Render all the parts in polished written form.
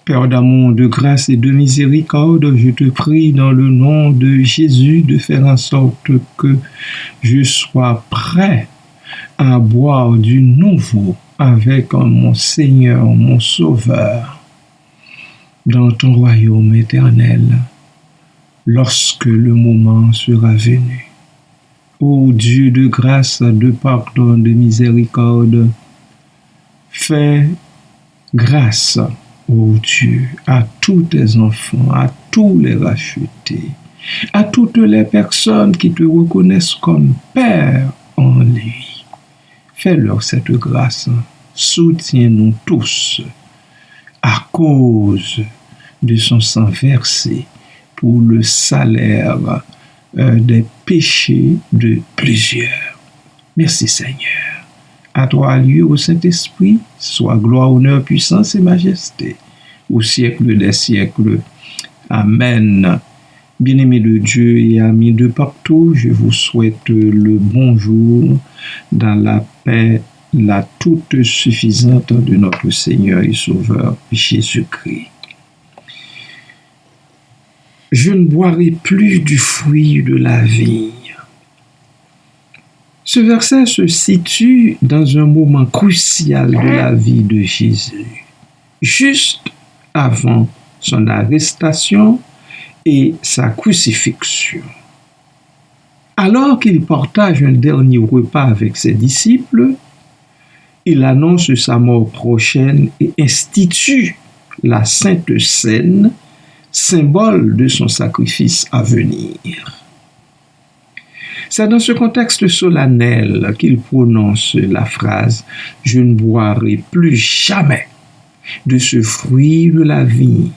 Père d'amour, de grâce et de miséricorde, je te prie dans le nom de Jésus de faire en sorte que je sois prêt à boire du nouveau avec mon Seigneur, mon Sauveur, dans ton royaume éternel, lorsque le moment sera venu. Ô Dieu de grâce, de pardon, de miséricorde, fais grâce, ô Dieu, à tous tes enfants, à tous les rachetés, à toutes les personnes qui te reconnaissent comme Père en lui. Fais-leur cette grâce. Soutiens-nous tous à cause de son sang versé pour le salaire des péchés de plusieurs. Merci Seigneur. À toi, lieu au Saint-Esprit, soit gloire, honneur, puissance et majesté, au siècle des siècles. Amen. Bien-aimés de Dieu et amis de partout, je vous souhaite le bonjour dans la paix, la toute suffisante de notre Seigneur et Sauveur Jésus-Christ. Je ne boirai plus du fruit de la vigne. Ce verset se situe dans un moment crucial de la vie de Jésus, juste avant son arrestation et sa crucifixion. Alors qu'il partage un dernier repas avec ses disciples, il annonce sa mort prochaine et institue la Sainte Seine, symbole de son sacrifice à venir. C'est dans ce contexte solennel qu'il prononce la phrase « Je ne boirai plus jamais de ce fruit de la vigne,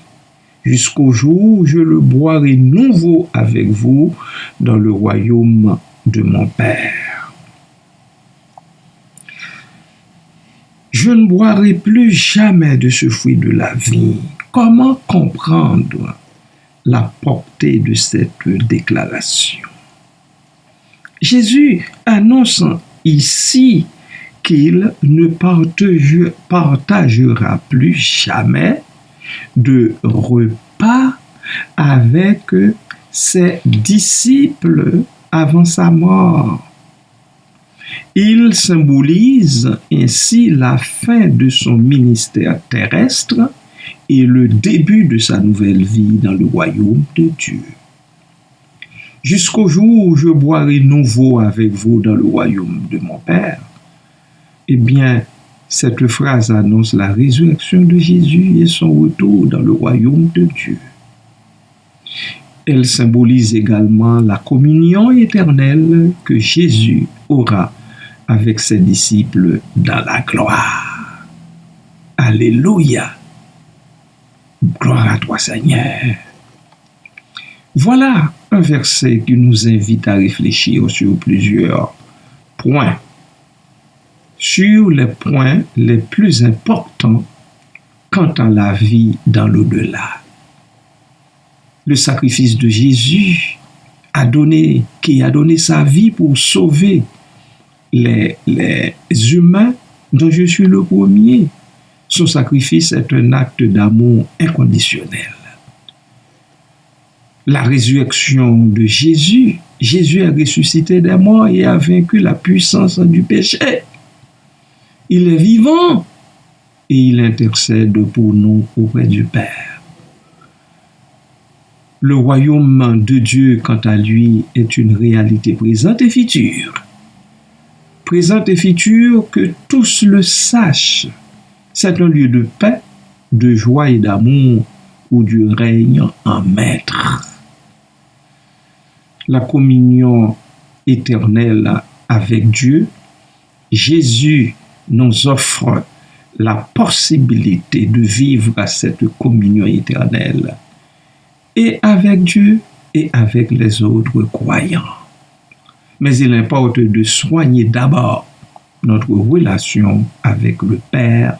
jusqu'au jour où je le boirai nouveau avec vous dans le royaume de mon Père. » Je ne boirai plus jamais de ce fruit de la vigne. Comment comprendre la portée de cette déclaration? Jésus annonce ici qu'il ne partagera plus jamais de repas avec ses disciples avant sa mort. Il symbolise ainsi la fin de son ministère terrestre et le début de sa nouvelle vie dans le royaume de Dieu. Jusqu'au jour où je boirai nouveau avec vous dans le royaume de mon Père. Eh bien, cette phrase annonce la résurrection de Jésus et son retour dans le royaume de Dieu. Elle symbolise également la communion éternelle que Jésus aura avec ses disciples dans la gloire. Alléluia! Gloire à toi, Seigneur. Voilà un verset qui nous invite à réfléchir sur plusieurs points. Sur les points les plus importants quant à la vie dans l'au-delà. Le sacrifice de Jésus qui a donné sa vie pour sauver les humains dont je suis le premier. Son sacrifice est un acte d'amour inconditionnel. La résurrection de Jésus, Jésus a ressuscité des morts et a vaincu la puissance du péché. Il est vivant et il intercède pour nous auprès du Père. Le royaume de Dieu, quant à lui, est une réalité présente et future. Présente et future, que tous le sachent. C'est un lieu de paix, de joie et d'amour où Dieu règne en maître. La communion éternelle avec Dieu, Jésus nous offre la possibilité de vivre à cette communion éternelle et avec Dieu et avec les autres croyants. Mais il importe de soigner d'abord notre relation avec le Père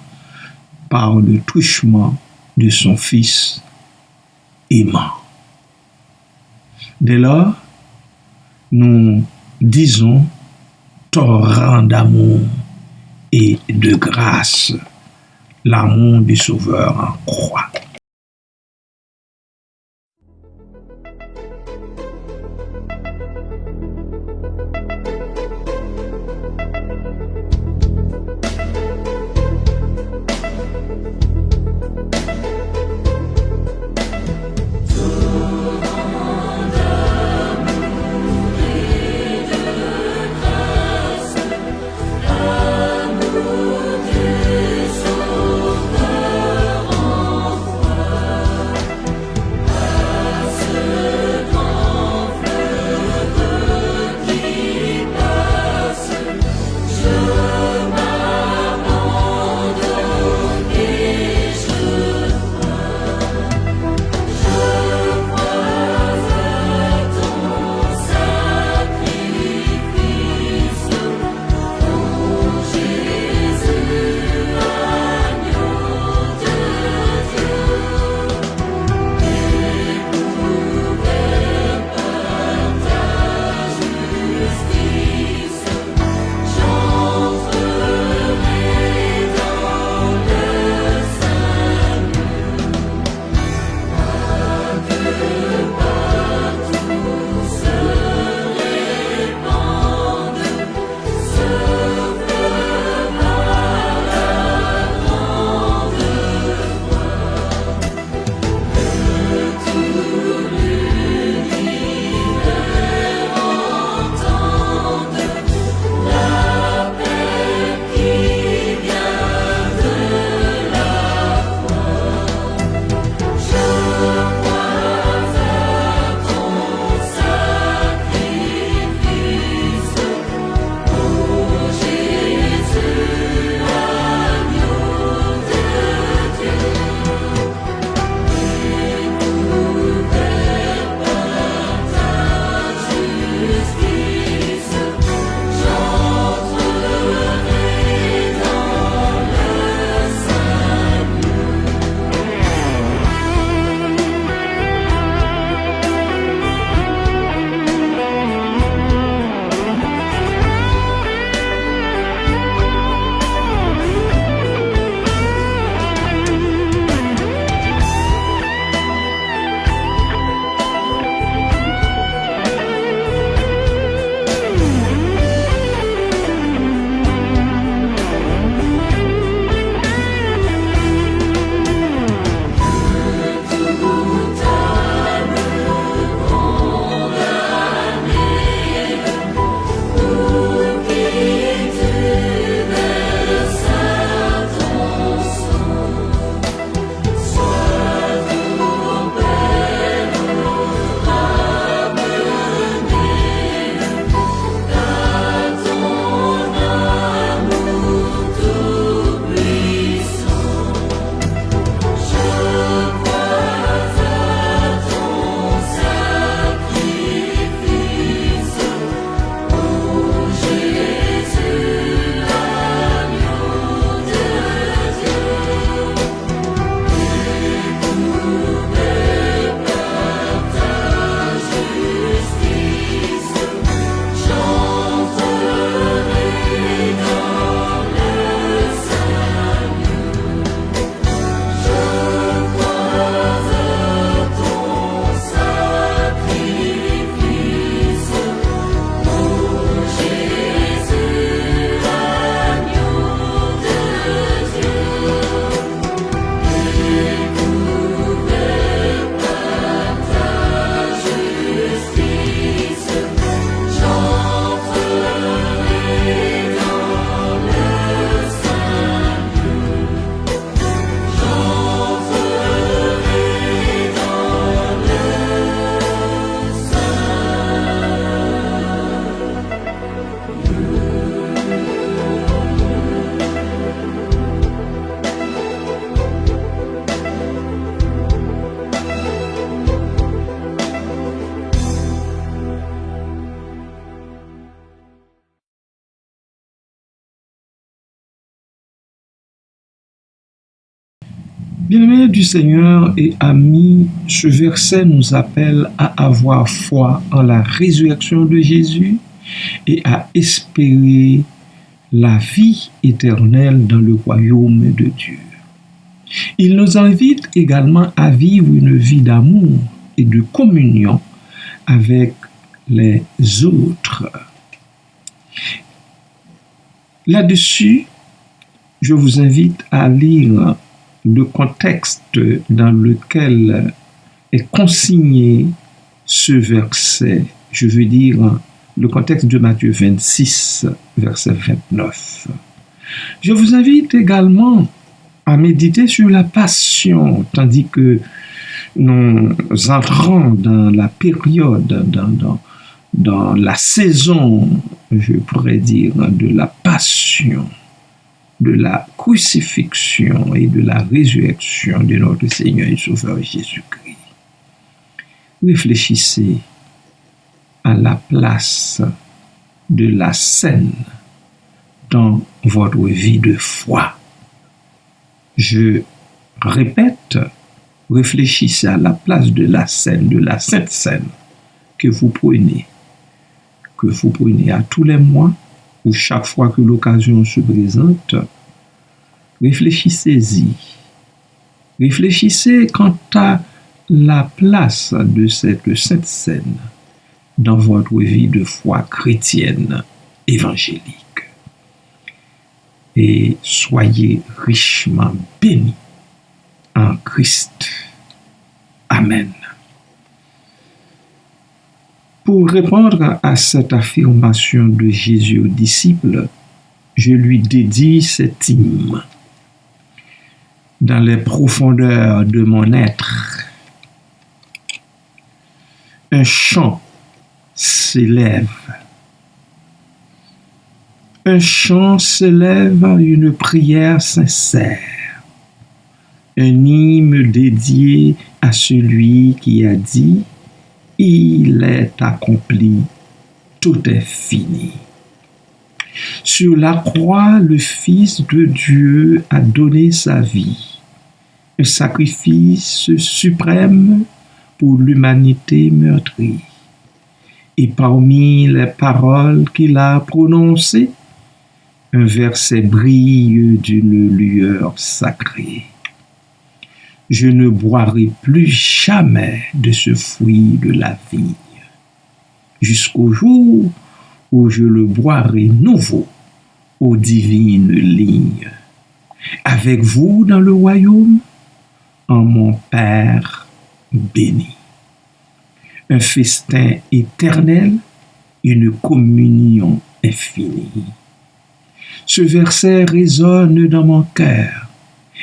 par le truchement de son Fils aimant. Dès lors, nous disons torrent d'amour et de grâce, l'amour du Sauveur en croix. Bien-aimés du Seigneur et amis, ce verset nous appelle à avoir foi en la résurrection de Jésus et à espérer la vie éternelle dans le royaume de Dieu. Il nous invite également à vivre une vie d'amour et de communion avec les autres. Là-dessus, je vous invite à lire le contexte dans lequel est consigné ce verset. Je veux dire le contexte de Matthieu 26, verset 29. Je vous invite également à méditer sur la passion, tandis que nous entrons dans la période, dans la saison, je pourrais dire, de la passion, de la crucifixion et de la résurrection de notre Seigneur et Sauveur Jésus-Christ. Réfléchissez à la place de la scène dans votre vie de foi. Je répète, réfléchissez à la place de la scène, de la sainte scène que vous prenez à tous les mois ou chaque fois que l'occasion se présente. Réfléchissez-y. Réfléchissez quant à la place de cette sainte scène dans votre vie de foi chrétienne évangélique. Et soyez richement bénis en Christ. Amen. Pour répondre à cette affirmation de Jésus aux disciples, je lui dédie cet hymne. Dans les profondeurs de mon être, un chant s'élève. Un chant s'élève, une prière sincère. Un hymne dédié à celui qui a dit « Il est accompli, tout est fini ». Sur la croix, le Fils de Dieu a donné sa vie, un sacrifice suprême pour l'humanité meurtrie. Et parmi les paroles qu'il a prononcées, un verset brille d'une lueur sacrée. Je ne boirai plus jamais de ce fruit de la vigne, jusqu'au jour où je le boirai nouveau aux divines lignes, avec vous dans le royaume, en mon Père béni. Un festin éternel, une communion infinie. Ce verset résonne dans mon cœur.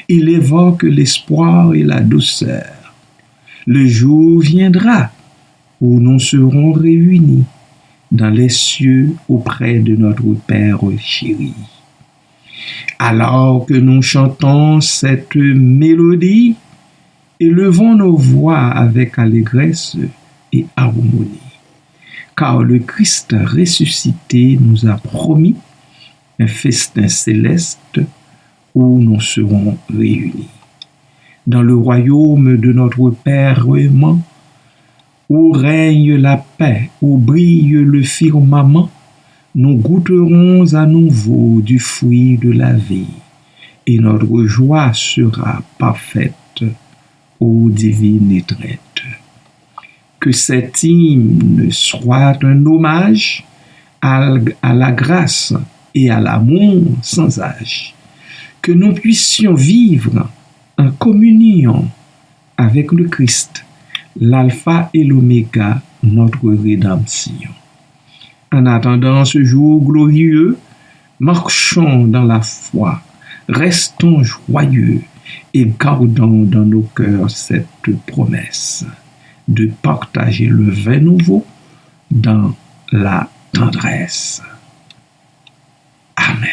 Il évoque l'espoir et la douceur. Le jour viendra où nous serons réunis dans les cieux auprès de notre Père chéri. Alors que nous chantons cette mélodie, élevons nos voix avec allégresse et harmonie, car le Christ ressuscité nous a promis un festin céleste où nous serons réunis. Dans le royaume de notre Père aimant, où règne la paix, où brille le firmament, nous goûterons à nouveau du fruit de la vie, et notre joie sera parfaite, ô divine étreinte. Que cet hymne soit un hommage à la grâce et à l'amour sans âge. Que nous puissions vivre en communion avec le Christ, l'alpha et l'oméga, notre rédemption. En attendant ce jour glorieux, marchons dans la foi, restons joyeux et gardons dans nos cœurs cette promesse de partager le vin nouveau dans la tendresse. Amen.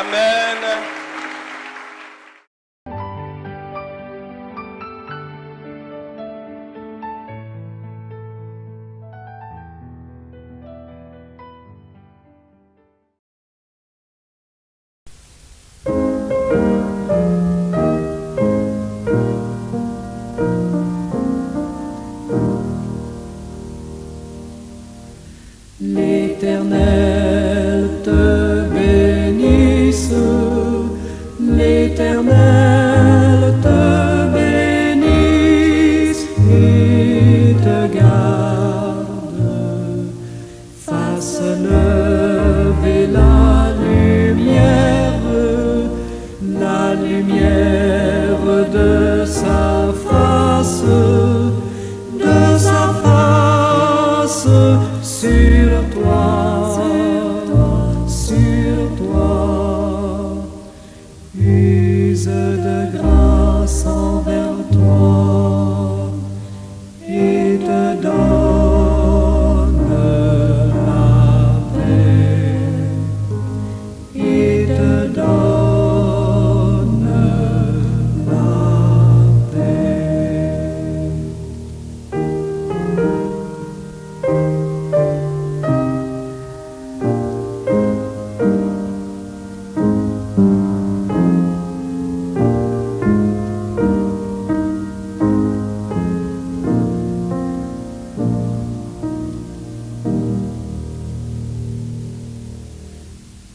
Amen. L'Éternel te bénisse, l'Éternel te bénisse et te garde, fasse lever la lumière de sa face sur toi, use de grâce envers toi et te donne la paix, et te donne la paix.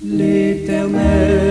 L'Éternel